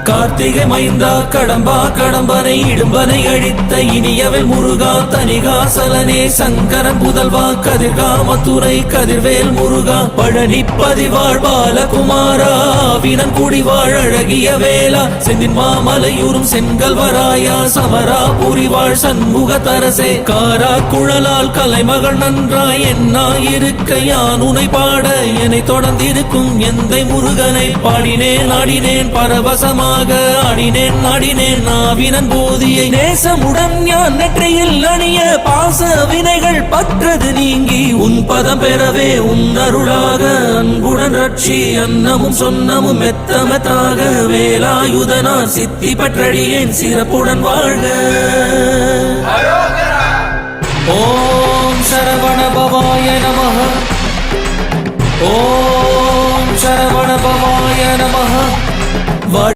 கார்த்திகை மைந்தா கடம்பா கடம்பனை இடும்பனை அழித்த இனியவன் முருகா தனிகாசலனே சங்கரன் புதல்வா கதிர்காமத்துறை கதிர்வேல் முருகா பழனி பதிவாழ் பாலகுமாரா வினன் குடிவாழ் அழகிய வேளா செந்தின் மாமலையூரும் செங்கல்வராயா சமரா புரிவாழ் சண்முக தரசே காரா குழலால் கலைமகள் நன்றாய் என்னாயிருக்க யான் உனை பாட என்னை தொடர்ந்திருக்கும் எந்தை முருகனை பாடினேன் ஆடினேன் பரவசமாக ஆடினேன் நாடினேன் நாவினன் போதியை நேசமுடன் ஞான் நெற்றியில் அணிய பாச வினைகள் பற்றது நீங்கி உன் பதம் பெறவே உன் அருளாக அன்புடன் ரட்சி அன்னமும் சொன்னமும் மெத்தமத்தாக வேலாயுதனார் சித்தி பற்றடியேன் சிறப்புடன் வாழ்க. ஓம் சரவண பவாய நமஹ. ஓம் சரவண பவாய நமஹ.